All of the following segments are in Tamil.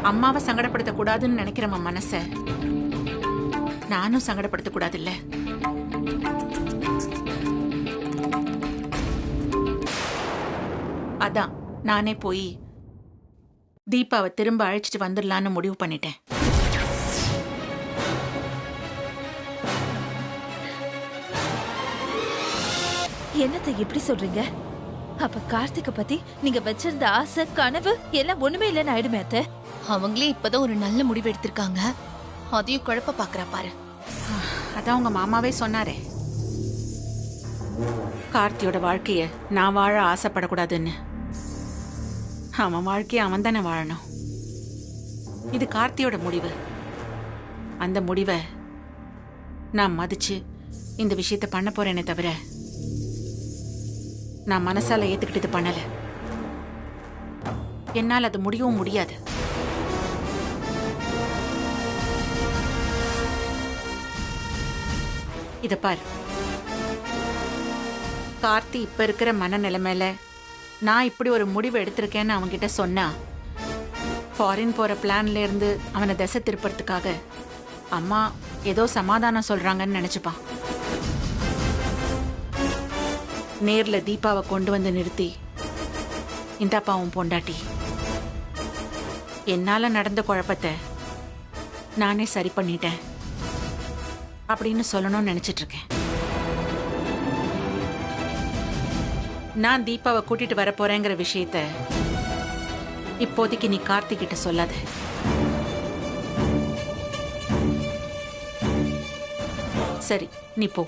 அம்மாவை சங்கடப்படுத்த கூடாதுன்னு நினைக்கிறவன் மனச நானும் சங்கடப்படுத்த கூடாது இல்ல. அதான் நானே போய் தீபாவை திரும்ப அழைச்சிட்டு வந்துடலான்னு முடிவு பண்ணிட்டேன். என்னத்தை எப்படி சொல்றீங்க? அப்ப கார்த்திகை பத்தி நீங்க வச்சிருந்த ஆசை கனவு எல்லாம் ஒண்ணுமே இல்லைன்னு ஆயிடுமே அத்தை. அவங்களே இப்பதான் ஒரு நல்ல முடிவு எடுத்திருக்காங்க, அதையும் குழப்ப பாக்குறா பாரு. அதான் உங்க மாமாவே சொன்னாரே, கார்த்தியோட வாழ்க்கைய நான் வாழ ஆசைப்படக்கூடாதுன்னு. அவன் வாழ்க்கைய அவன் தானே வாழணும். இது கார்த்தியோட முடிவு. அந்த முடிவை நான் மதிச்சு இந்த விஷயத்த பண்ண போறேனே தவிர நான் மனசால ஏத்துக்கிட்டு இது பண்ணல. என்னால் அது முடியவும் முடியாது. இத பாரு, கார்த்தி இப்ப இருக்கிற மனநிலைமையில நான் இப்படி ஒரு முடிவு எடுத்திருக்கேன்னு அவன்கிட்ட சொன்னா, ஃபாரின் போற பிளான்ல இருந்து அவனை திசை திருப்பறதுக்காக அம்மா ஏதோ சமாதானம் சொல்றாங்கன்னு நினைச்சுப்பான். நேர்ல தீபாவை கொண்டு வந்து நிறுத்தி, இந்தாப்பா உன் பொண்டாட்டி, என்னால நடந்த குழப்பத்தை நானே சரி பண்ணிட்டேன் அப்படின்னு சொல்லணும்னு நினைச்சிட்டு இருக்கேன். நான் தீபாவை கூட்டிட்டு வர போறேங்கிற விஷயத்த இப்போதைக்கு நீ கார்த்திக் கிட்ட சொல்லாத. சரி, நீ போ.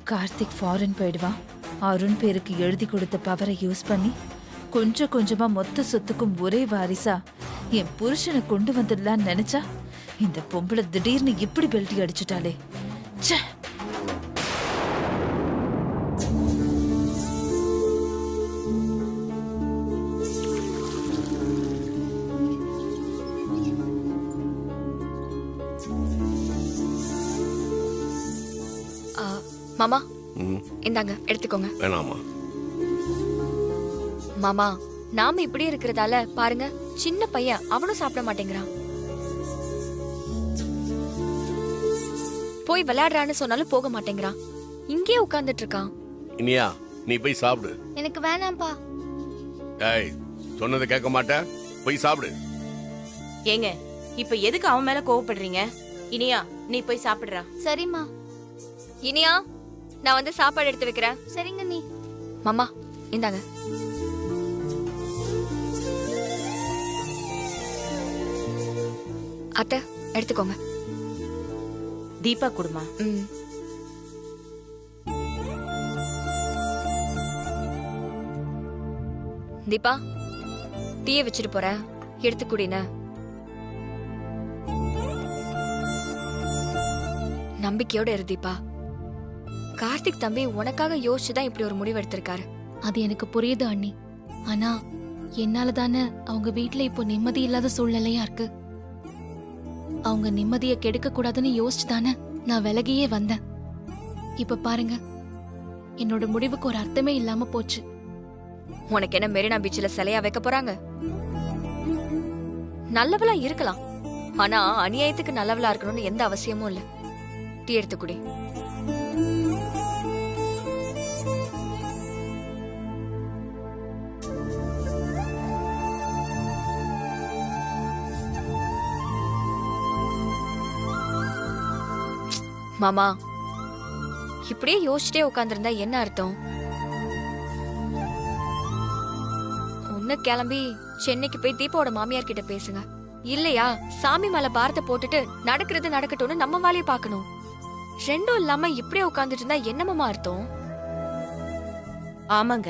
கார்த்திக் ஃபாரின் போயிடுவான். அருண் பேருக்கு எழுதி கொடுத்த பவரை யூஸ் பண்ணி கொஞ்சம் கொஞ்சமா மொத்த சொத்துக்கும் ஒரே வாரிசா என் புருஷனை கொண்டு வந்துடலான்னு நினைச்சா இந்த பொம்பளை திடீர்னு இப்படி பெல்ட்டி அடிச்சுட்டாளே. ச்சே. மாமா, இந்தாங்க எடுத்துக்கோங்க. வேணாமா மாமா, நாம இப்படி இருக்கிறதால பாருங்க, சின்ன பையன் அவனும் சாப்பிட மாட்டேங்கிறான். போய் விளையாடுறான்னு சொன்னாலும் போக மாட்டேங்கிறான். இங்கே உட்கார்ந்துட்டு இருக்கான். இனியா, நீ போய் சாப்பிடு. எனக்கு வேணாம்பா. ஏய், சொன்னதை கேட்க மாட்டேன், போய் சாப்பிடு. ஏங்க, இப்ப எதுக்கு அவன் மேல கோவப்படுறீங்க? இனியா, நீ போய் சாப்பிடுறா. சரிம்மா. இனியா, நான் வந்து சாப்பாடு எடுத்து வைக்கிறேன். சரிங்க நீ. மாமா, இந்தாங்க. அத்தை, எடுத்துக்கோங்க. தீபா குடுமா. தீபா, டீயை வச்சுட்டு போறேன், எடுத்து குடின. நம்பிக்கையோட இரு தீபா. கார்த்திக் தம்பி உனக்காக யோசிச்சுதான் இப்படி ஒரு முடிவு எடுத்திருக்காரு. அது எனக்கு புரியுது அண்ணி. ஆனா என்னால தானே அவங்க வீட்டுல இப்போ நிம்மதி இல்லாத சூழ்நிலையா இருக்கு. அவங்க நிம்மதியை கெடுக்க கூடாதுன்னு யோசிச்சு தானே நான் விலகியே வந்தேன். இப்ப பாருங்க, என்னோட முடிவுக்கு ஒரு அர்த்தமே இல்லாம போச்சு. உனக்கு என்ன மெரினா பீச்சில் சிலையா வைக்க போறாங்க? நல்லவளா இருக்கலாம், ஆனா அநியாயத்துக்கு நல்லவளா இருக்கணும்னு எந்த அவசியமும் இல்ல. டீ எடுத்து குடி. மாமா, இப்படியே யோசிச்சுட்டே உட்கார்ந்திருந்தா என்ன அர்த்தம்? ஒண்ணு கிளம்பி சென்னைக்கு போய் தீபாவோட மாமியார் கிட்ட பேசுங்க. இல்லையா சாமி மேல பாரத்தை போட்டுட்டு நடக்கிறது நடக்கட்டும்னு நம்ம வேலையை பார்க்கணும். ரெண்டும் இல்லாம இப்படியே உட்கார்ந்துட்டு இருந்தா என்னமாமா அர்த்தம்? ஆமாங்க,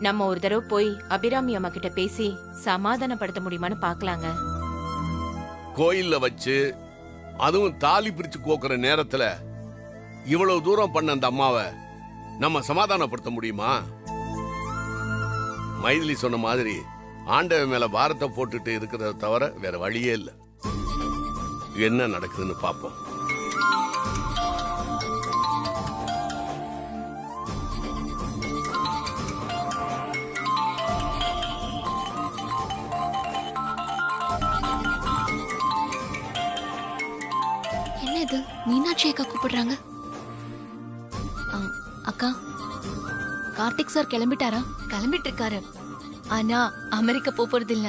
நம்ம ஒரு தடவை போய் அபிராமி அம்மா கிட்ட பேசி சமாதானப்படுத்த முடியுமான்னு பாக்கலாங்க. கோயில்ல வச்சு அதுவும் தாலி பிரிச்சு கோக்குற நேரத்துல இவ்வளவு தூரம் பண்ண அந்த அம்மாவை நம்ம சமாதானப்படுத்த முடியுமா? மைதிலி சொன்ன மாதிரி ஆண்டவன் மேல பாரத்தை போட்டுட்டு இருக்கிறத தவிர வேற வழியே இல்லை. என்ன நடக்குதுன்னு பாப்போம். என்ன இது மீனாட்சி அக்கா கூப்பிடுறாங்க. அக்கா, கார்த்திக் சார் கிளம்பிட்டாரா? கிளம்பிட்டு இருக்காரு. ஆனா அமெரிக்கா போறது இல்ல.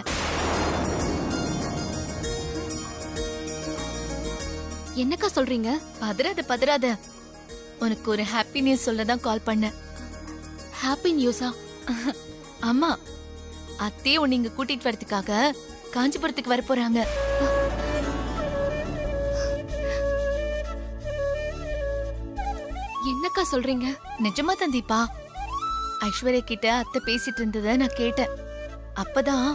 என்னக்கா சொல்றீங்க? பதறாத. உனக்கு ஒரு ஹாப்பி நியூஸ் சொல்லதான் கால் பண்ணேன். ஹாப்பி நியூஸா? ஆமா, அத்தையை உன்னை இங்க கூட்டிட்டு வரதுக்காக காஞ்சிபுரத்துக்கு வர போறாங்க. என்னக்கா சொல்றீங்க? நிஜமா தான் தீபா. ஐஸ்வர்யா கிட்ட அத்தை பேசிட்டு இருந்தத நான் கேட்டேன். அப்பதான்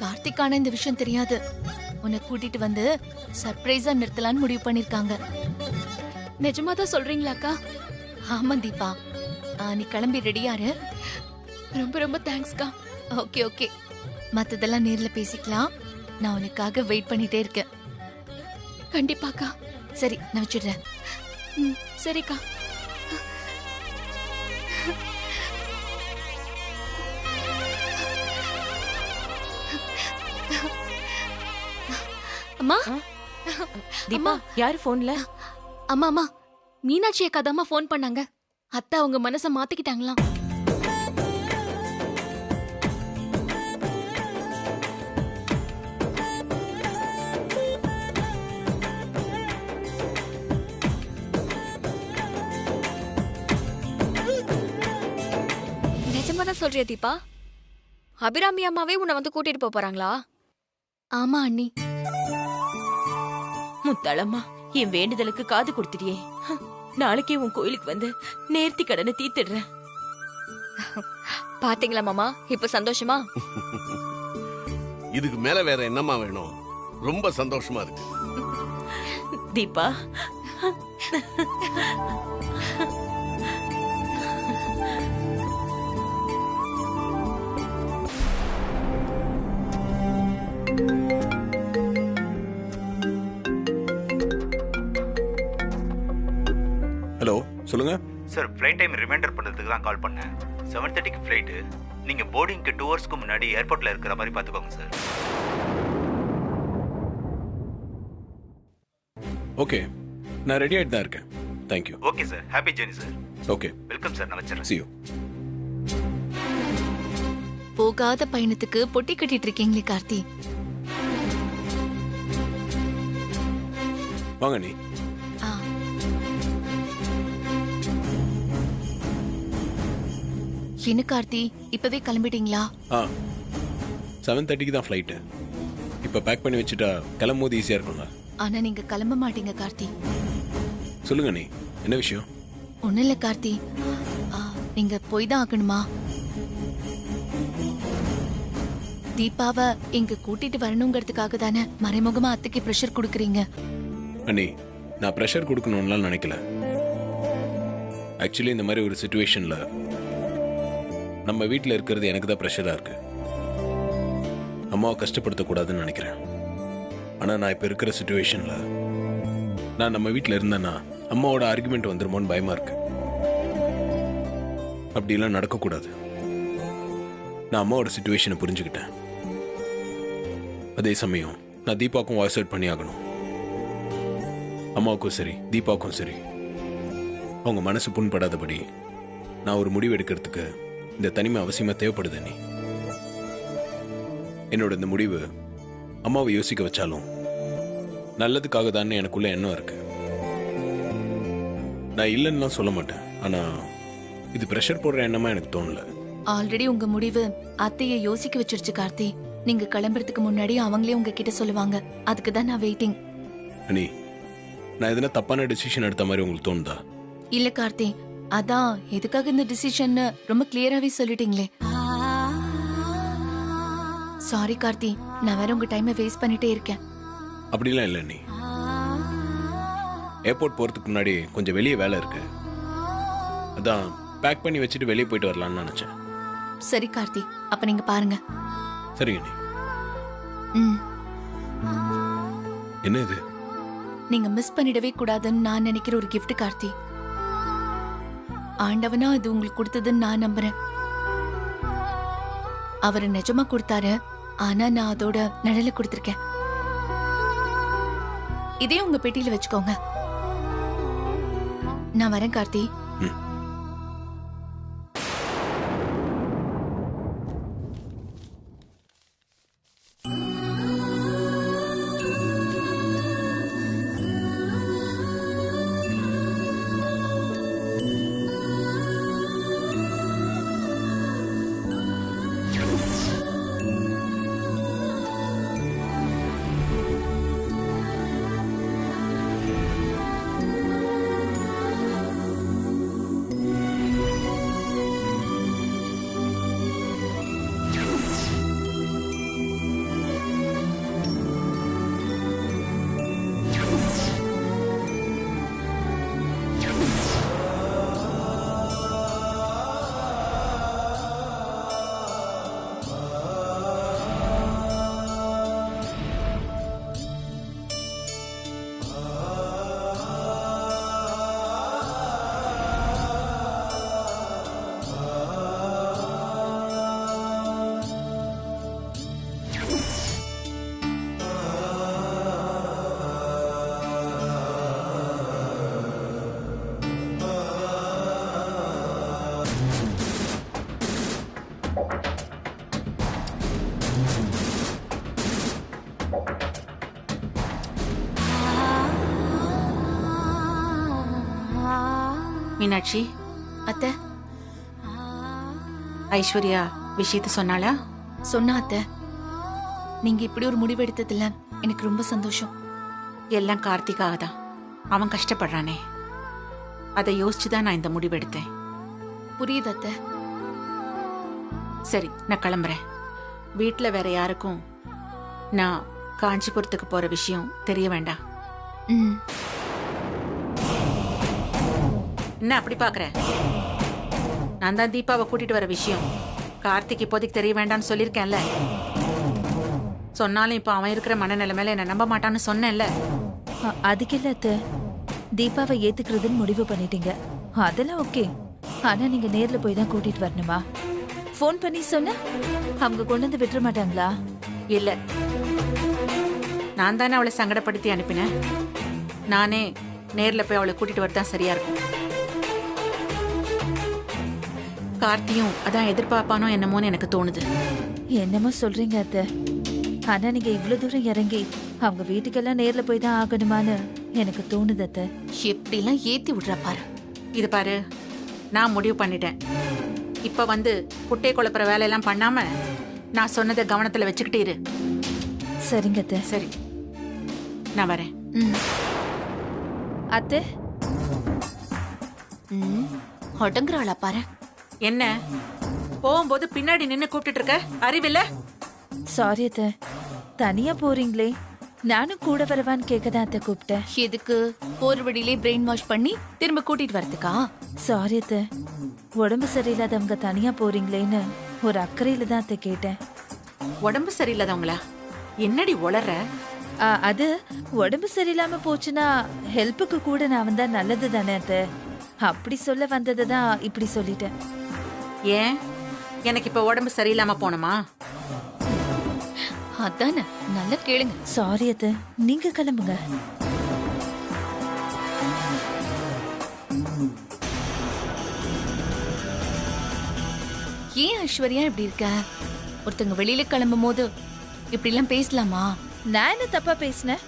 கார்த்திக்கான இந்த விஷயம் தெரியாது. உன்னை கூட்டிட்டு வந்து சர்ப்ரைஸா நிறுத்தலான்னு முடிவு பண்ணிருக்காங்க. நிஜமா தான் சொல்றீங்களாக்கா? ஆமா தீபா, நீ கிளம்பி ரெடியாரு. ரொம்ப ரொம்ப தேங்க்ஸ்க்கா. ஓகே, மத்ததெல்லாம் நேர்ல பேசிக்கலாம். நான் உனக்காக வெயிட் பண்ணிட்டே இருக்கேன். கண்டிப்பாக்கா. சரி, நான் வச்சிடுறேன். சரிக்கா. அம்மா, தீபா, யாரு போன்ல? அம்மா, மீனாட்சி அக்கா தாம்மா ஃபோன் பண்ணாங்க. அத்தை அவங்க மனசை மாத்திக்கிட்டாங்களாம். நிஜமாதான் சொல்றியா தீபா? அபிராமி அம்மாவே உன்னை வந்து கூட்டிட்டு போறாங்களா? ஆமா அண்ணி. முத்தாளம்மா, என் வேண்டுதலுக்கு காது கொடுத்துட்டியே. நாளைக்கே உன் கோயிலுக்கு வந்து நேர்த்தி கடனை தீர்த்திடுறேன். பாத்தீங்களா மாமா, இப்ப சந்தோஷமா? இதுக்கு மேல வேற என்னமா வேணும்? ரொம்ப சந்தோஷமா இருக்கு. தீபா, ஹலோ, சொல்லுங்க சார். ஃப்ளைட் டைம் ரிமைண்டர் பண்ணுறதுக்கு தான் கால் பண்ணேன். 7:30க்கு ஃப்ளைட்டு. நீங்கள் போர்டிங்க்கு 2 ஹவர்ஸ்க்கு முன்னாடி ஏர்போர்ட்டில் இருக்கிற மாதிரி பார்த்துக்கோங்க சார். ஓகே, நான் ரெடி ஆகிட்டு தான் இருக்கேன். Thank you. Okay sir, happy journey sir. Okay, welcome sir, நான் வச்சிடறேன். see you. போகாத பயணத்துக்கு பொட்டி கட்டிட்டு இருக்கீங்களே கார்த்தி. வாங்க நீ. ஆ, என்ன கார்த்தி, இப்பவே கிளம்பிட்டீங்களா? 7:30க்கு தான் ஃப்ளைட்டு. இப்போ பேக் பண்ணி வச்சுட்டா கிளம்பும்போது ஈஸியாக இருக்கும்ல. ஆனா நீங்க கிளம்ப மாட்டீங்க கார்த்தி. சொல்லுங்க நீ, என்ன விஷயம்? ஒண்ணும் இல்ல கார்த்தி, நீங்க போய் தான் ஆகணுமா? தீபாவை இங்க கூட்டிட்டு வரணுங்கிறதுக்காக தானே மறைமுகமா அத்தைக்கு ப்ரெஷர் கொடுக்குறீங்க? அண்ணி, நான் ப்ரெஷர் கொடுக்கணும்லாம் நினைக்கல. ஆக்சுவலி இந்த மாதிரி ஒரு சுச்சுவேஷனில் நம்ம வீட்டில் இருக்கிறது எனக்கு தான் ப்ரெஷராக இருக்கு. அம்மாவை கஷ்டப்படுத்தக்கூடாதுன்னு நினைக்கிறேன். ஆனால் நான் இப்போ இருக்கிற சுச்சுவேஷனில் நான் நம்ம வீட்டில் இருந்தேன்னா அம்மாவோட ஆர்குமெண்ட் வந்துருமோன்னு பயமாக இருக்கு. அப்படிலாம் நடக்கக்கூடாது. நான் அம்மாவோட சுச்சுவேஷனை புரிஞ்சுக்கிட்டேன். அதே சமயம் நான் தீபாவுக்கும் வாய்ஸ் அவுட் பண்ணி ஆகணும். அம்மாவுக்கும் சரி, தீபாவுக்கும் சரி, அவங்க மனசு புண்படாதபடி நான் ஒரு முடிவு எடுக்கிறதுக்கு இந்த தனிமை அவசியமா தேவைப்படுது. நீ என்னோட இந்த முடிவு அம்மாவை யோசிக்க வச்சாலும் நல்லதுக்காக தானே எனக்குள்ள எண்ணம் இருக்கு. நான் இல்லைன்னா சொல்ல மாட்டேன். ஆனா இது பிரஷர் போடுற எண்ணமா எனக்கு தோணல. ஆல்ரெடி உங்க முடிவு அத்தையை யோசிக்க வச்சிருச்சு கார்த்தி. நீங்க கிளம்புறதுக்கு முன்னாடி அவங்களே உங்ககிட்ட சொல்லுவாங்க. அதுக்கு தான் நான் வெயிட்டிங். அனி, நான் எதுனா தப்பான டிசிஷன் எடுத்த மாதிரி உங்களுக்கு தோணுதா? இல்ல கார்த்தி, அதான் எதுக்காக இந்த டிசிஷன் ரொம்ப கிளியராவே சொல்லிட்டீங்களே. சாரி கார்த்தி, நான் வேற உங்க டைமை வேஸ்ட் பண்ணிட்டே இருக்கேன். அப்படிலாம் இல்லை நீ. ஏர்போர்ட் போகிறதுக்கு முன்னாடி கொஞ்சம் வெளியே வேலை இருக்கு, அதான் பேக் பண்ணி வச்சுட்டு வெளியே போயிட்டு வரலான்னு நினச்சேன். சரி கார்த்தி, அப்ப நீங்க பாருங்க. சரிங்க நீ. ம். என்ன இது? நீங்க மிஸ் பண்ணிடவே கூடாதுன்னு நான் நினைக்கிற ஒரு gift கார்த்தி. ஆண்டவனா இது உங்களுக்கு கொடுத்ததுன்னு நான் நம்புறேன். அவரு நிஜமா கொடுத்தாரு, ஆனா நான் அதோட நிழல கொடுத்திருக்கேன். இதே உங்க பெட்டியில வச்சுக்கோங்க. நான் வரேன் கார்த்தி. மீனாட்சி, அத்தை, ஐஸ்வர்யா விஷயத்த சொன்னாளா? சொன்னா அத்தை. நீங்க இப்படி ஒரு முடிவு எடுத்ததுல எனக்கு ரொம்ப சந்தோஷம். எல்லாம் கார்த்திகாக தான். அவன் கஷ்டப்படுறானே, அதை யோசிச்சுதான் நான் இந்த முடிவு எடுத்தேன். புரியுது அத்தை. சரி, நான் கிளம்புறேன். வீட்டில் வேற யாருக்கும் நான் காஞ்சிபுரத்துக்கு போற விஷயம் தெரிய வேண்டாம். ம். என்ன அப்படி பாக்குற? நான் தான் தீபாவை கூட்டிட்டு வர விஷயம் கார்த்திக் இப்போதைக்கு தெரிய வேண்டாம்னு சொல்லியிருக்கேன்ல. சொன்னாலும் இப்போ அவன் இருக்கிற மனநிலைமையில என்ன நம்ப மாட்டான்னு சொன்னேன்ல. அதுக்கு இல்ல அத்தை, தீபாவை ஏத்துக்கிறதுன்னு முடிவு பண்ணிட்டீங்க, அதெல்லாம் ஓகே. ஆனா நீங்க நேர்ல போய் தான் கூட்டிட்டு வரணுமா? ஃபோன் பண்ணி சொன்ன அவங்க கொண்டு வந்து விட்டுற மாட்டாங்களா? இல்ல, நான் தானே அவளை சங்கடப்படுத்தி அனுப்பினேன். நானே நேர்ல போய் அவளை கூட்டிட்டு வரதான் சரியா இருக்கும். கார்த்தியும் அதான் எதிர்பார்ப்பானோ என்னமோன்னு எனக்கு தோணுது. என்னமோ சொல்றீங்க அத்தை, ஆனா நீங்க இவ்வளவு தூரம் இறங்கி அவங்க வீட்டுக்கெல்லாம் நேர்ல போய் தான் ஆகணுமான்னு எனக்கு தோணுது அத்தை. எப்படி எல்லாம் ஏத்தி விடுறா பாரு. இது பாரு, நான் முடிவு பண்ணிட்டேன். இப்ப வந்து குட்டை குழப்புற வேலையெல்லாம் பண்ணாம நான் சொன்னதை கவனத்துல வச்சுக்கிட்டு இரு. சரிங்க அத்தை. சரி, நான் வரேன். அத்தை, அடங்குறாளா பாரு. என்ன போகும்போது பின்னாடி நின்னு கூப்பிட்டு இருக்க? அறிவில்ல? சாரி அத்தை, தனியா போறீங்களே, நானும் கூட வரவான்னு கேட்கதான் அத்தை கூப்பிட்டேன். எதுக்கு? போர் வழியிலே பிரெயின் வாஷ் பண்ணி திரும்ப கூட்டிட்டு வரதுக்கா? சாரி அத்தை, உடம்பு சரியில்லாதவங்க தனியா போறீங்களேன்னு ஒரு அக்கறையில தான் அத்தை கேட்டேன். உடம்பு சரியில்லாதவங்களா? என்னடி உளற? அது உடம்பு சரியில்லாம போச்சுன்னா ஹெல்ப்புக்கு கூட நான் வந்தா நல்லது தானே அத்தை. அப்படி சொல்ல வந்ததை தான் இப்படி சொல்லிட்டேன். ஏன் எனக்கு இப்ப உடம்பு சரியில்லாம போனமா? அதானே, நல்லா கேளுங்க. சாரி அத்தை, நீங்க கிளம்புங்க. ஏன் ஐஸ்வர்யா இப்படி இருக்க? ஒருத்தங்க வெளியில கிளம்பும் போது இப்படி எல்லாம் பேசலாமா? நான் என்ன தப்பா பேசினேன்?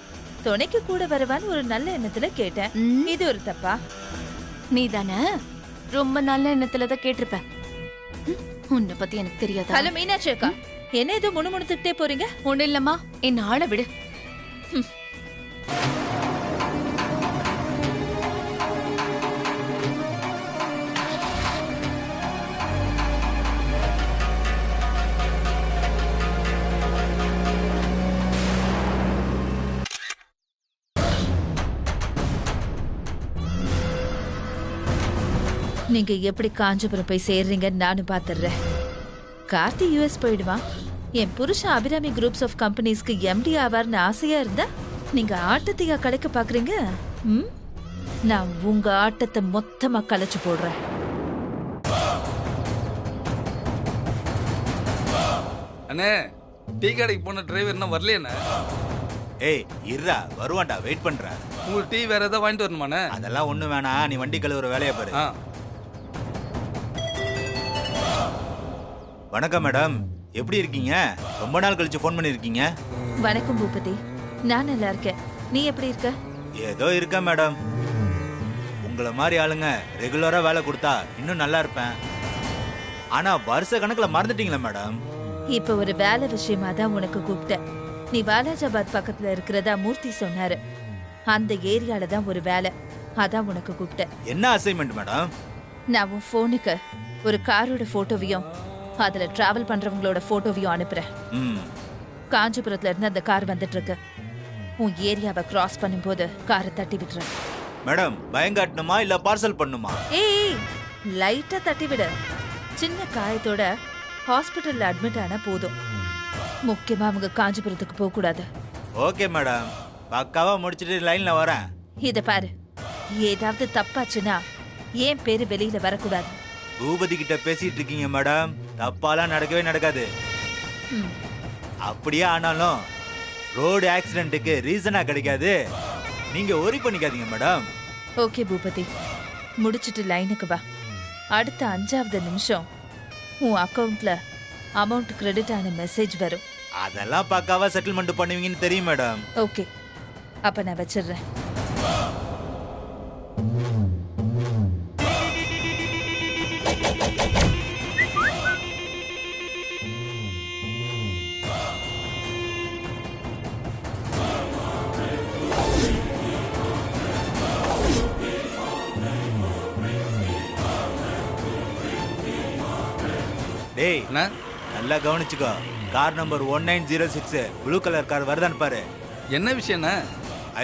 துணைக்கு கூட வரவான்னு ஒரு நல்ல எண்ணத்துல கேட்டேன். இது ஒரு தப்பா? நீ தானே ரொம்ப நல்ல எண்ணத்துலதான் கேட்டிருப்ப. உன்னை பத்தி எனக்கு தெரியாது. ஹலோ மீனாட்சி அக்கா, என்ன ஏதோ முணுமுணுத்துக்கிட்டே போறீங்க? ஒண்ணு இல்லம்மா, என்ன ஆள விடு. நீங்க எப்படி காஞ்சிபுரம் போய் சேர்றீங்கன்னு நானும் பாத்துறேன். கார்த்தி யூஎஸ் போயிடுவான். என் புருஷன் அபிராமி குரூப்ஸ் ஆஃப் கம்பெனிஸ்க்கு எம்டி ஆவார்னு ஆசையா இருந்தா நீங்க ஆட்டத்தையா கலைக்க பாக்குறீங்க? நான் உங்க ஆட்டத்தை மொத்தமா கலைச்சு போடுறேன். அண்ணே, டீ கடைக்கு போன டிரைவர் இன்னும் வரலையண்ணே. ஏய் இருடா, வருவான்டா, வெயிட் பண்ற. உங்களுக்கு டீ வேற ஏதாவது வாங்கிட்டு வரணுமாண்ணே? அதெல்லாம் ஒண்ணு வேணாம், நீ வண்டி கழுவுற வேலையை பாரு. வணக்கம் மேடம், எப்படி இருக்கீங்க? ரொம்ப நாள் கழிச்சு ஃபோன் பண்ணிருக்கீங்க. வணக்கம் பூபதி, நான் நல்லா இருக்கேன். நீ எப்படி இருக்க? ஏதோ இருக்க மேடம். உங்களை மாதிரி ஆளுங்க ரெகுலரா வேலை கொடுத்தா இன்னும் நல்லா இருப்பேன். ஆனா வருஷ கணக்குல மறந்துட்டீங்களா மேடம்? இப்ப ஒரு வேலை விஷயமா தான் உனக்கு கூப்பிட்டேன். நீ வாலாஜாபாத் பக்கத்துல இருக்கிறதா மூர்த்தி சொன்னாரு. அந்த ஏரியால தான் ஒரு வேலை, அதான் உனக்கு கூப்பிட்டேன். என்ன அசைன்மெண்ட் மேடம்? நான் உன் போனுக்கு ஒரு காரோட போட்டோவையும் அதுல டிராவல் பண்றவங்களோட போட்டோவையும் அனுப்புறேன். காஞ்சிபுரத்துல இருந்து அந்த கார் வந்துட்டு இருக்கு. உன் ஏரியாவை கிராஸ் பண்ணும்போது காரை தட்டி விட்டுறேன். மேடம், பயங்காட்டணுமா இல்ல பார்சல் பண்ணுமா? ஏய், லைட்டா தட்டி விடு. சின்ன காயத்தோட ஹாஸ்பிட்டல்ல அட்மிட் ஆனா போதும். முக்கியமா அவங்க காஞ்சிபுரத்துக்கு போக கூடாது. ஓகே மேடம், பக்காவா முடிச்சிட்டு லைன்ல வரேன். இத பாரு, ஏதாவது தப்பாச்சுன்னா ஏன் பேரு வெளியில வரக்கூடாது. பூபதி கிட்ட பேசிட்டு இருக்கீங்க மேடம், தப்பாலாம் நடக்கவே நடக்காது. அப்படியே ஆனாலும் ரோடு ஆக்சிடென்ட்டுக்கு ரீசனா கிடைக்காது. நீங்க ஒரி பண்ணிக்காதீங்க மேடம். ஓகே பூபதி, முடிச்சிட்டு லைனுக்கு வா. அடுத்த 5வது நிமிஷம் உன் அக்கவுண்ட்ல அமௌண்ட் கிரெடிட் ஆன மெசேஜ் வரும். அதெல்லாம் பக்காவா செட்டில்மெண்ட் பண்ணுவீங்கன்னு தெரியும் மேடம். ஓகே, அப்ப நான் வச்சிடுறேன். டேய், நல்லா கவனிச்சுக்கோ. Car number 1906 blue colour car வருதான்னு பாரு. என்ன விஷயம்ண்ணா?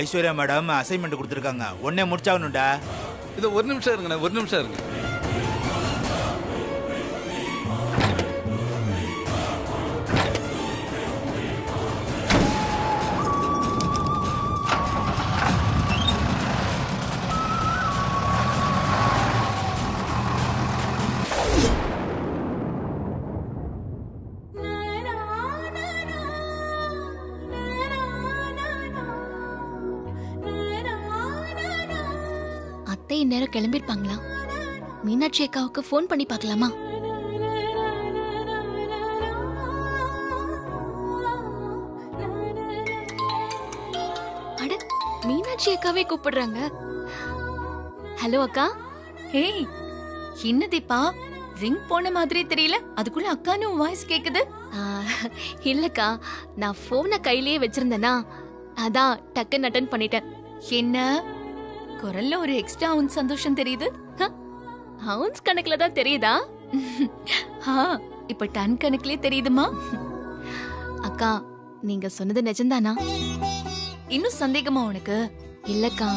ஐஸ்வர்யா மேடம் அசைன்மெண்ட் கொடுத்துருக்காங்க, உடனே முடிச்சாகணும்டா. இது ஒரு நிமிஷம் இருங்கண்ணா, ஒரு நிமிஷம் இருங்க. அத்தை இந்நேரம் கிளம்பிருப்பாங்களா? மீனாட்சி அக்காவுக்கு ஃபோன் பண்ணி பார்க்கலாமா? அட, மீனாட்சி அக்காவே கூப்பிடுறாங்க. ஹலோ அக்கா. ஹேய், என்ன தீபா, ரிங் போன மாதிரி தெரியல, அதுக்குள்ள அக்கான்னு வாய்ஸ் கேக்குது. இல்லக்கா, நான் போனை கையிலேயே வச்சிருந்தேனா, அதான் டக்குன்னு அட்டன் பண்ணிட்டேன். என்ன குரல்ல ஒரு எக்ஸ்ட்ரா அவுன்ஸ் சந்தோஷம் தெரியுது. அவுன்ஸ் கணக்குல தான் தெரியுதா? இப்ப டன் கணக்குலயே தெரியுதுமா. அக்கா, நீங்க சொன்னது நிஜம்தானா? இன்னும் சந்தேகமா உனக்கு? இல்லக்கா,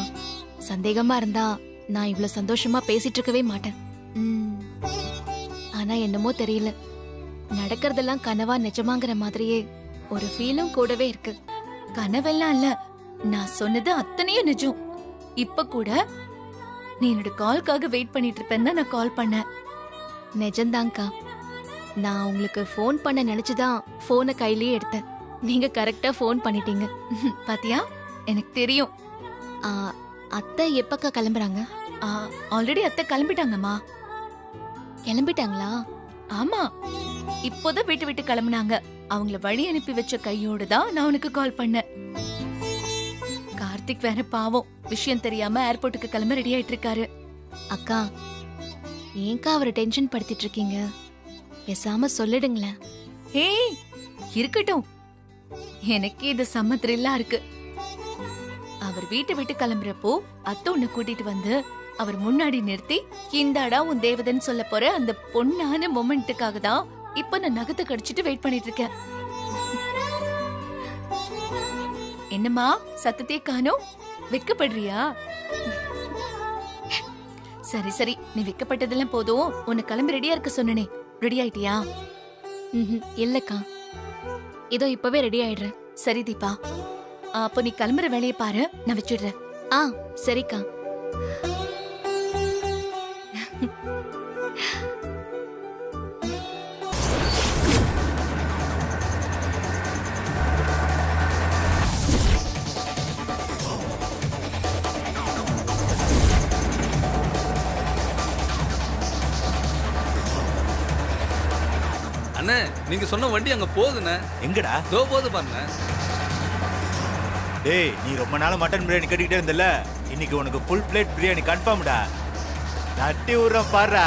சந்தேகமா இருந்தா நான் இவ்வளவு சந்தோஷமா பேசிட்டு இருக்கவே மாட்டேன். ஆனா என்னமோ தெரியல, நடக்கிறதெல்லாம் கனவா நிஜமாங்கிற மாதிரியே ஒரு ஃபீலும் கூடவே இருக்கு. கனவெல்லாம் இல்ல, நான் சொன்னது அத்தனையும் நிஜம். இப்ப கூட நீ என்னோட கால்காக வெயிட் பண்ணிட்டு இருப்பேன்னு நான் கால் பண்ணேன். நிஜம்தான்க்கா, நான் உங்களுக்கு ஃபோன் பண்ண நினைச்சுதான் போனை கையிலேயே எடுத்தேன். நீங்க கரெக்டா ஃபோன் பண்ணிட்டீங்க. பாத்தியா, எனக்கு தெரியும். அத்தை எப்பக்கா கிளம்புறாங்க? ஆல்ரெடி அத்தை கிளம்பிட்டாங்கம்மா. கிளம்பிட்டாங்களா? ஆமா, இப்போதான் வீட்டு விட்டு கிளம்புனாங்க. அவங்கள வழி அனுப்பி வச்ச கையோடு தான் நான் உனக்கு கால் பண்ணேன். கார்த்திக் வேற பாவம், விஷயம் தெரியாம ஏர்போர்ட்டுக்கு கிளம்ப ரெடி ஆயிட்டு இருக்காரு. அக்கா, ஏன்க்கா அவரை டென்ஷன் படுத்திட்டு இருக்கீங்க? பேசாம சொல்லிடுங்களேன். ஏய், இருக்கட்டும், எனக்கு இது செம்ம த்ரில்லா இருக்கு. அவர் வீட்டை விட்டு கிளம்புறப்போ அத்தை உன்னை கூட்டிட்டு வந்து அவர் முன்னாடி நிறுத்தி, இந்தாடா உன் தேவதன் சொல்ல போற அந்த பொண்ணான மொமெண்ட்டுக்காக தான் இப்ப நான் நகத்தை கடிச்சிட்டு வெயிட் பண்ணிட்டு இருக்கேன். என்னம்மா, சத்தத்தையே காணோம், வெக்கப்படுறியா? சரி சரி, நீ வெக்கப்பட்டதெல்லாம் போதும். உன்னை கிளம்பி ரெடியா இருக்க சொன்னனே, ரெடி ஆயிட்டியா? இல்லக்கா, இதோ இப்பவே ரெடி ஆயிடுறேன். சரி தீபா, அப்போ நீ கிளம்புற வேலையை பாரு, நான் வச்சிடுறேன். ஆ சரிக்கா. அண்ணே, நீங்க சொன்ன வண்டி அங்க போகுதுண்ணே. எங்கடா? தோ போகுது பாருண்ணே. டேய், நீ ரொம்ப நாளா மட்டன் பிரியாணி கட்டிக்கிட்டே இருந்தல, இன்னைக்கு உனக்கு ஃபுல் பிளேட் பிரியாணி கன்ஃபார்ம்டா. தட்டி விடுறேன் பாரு.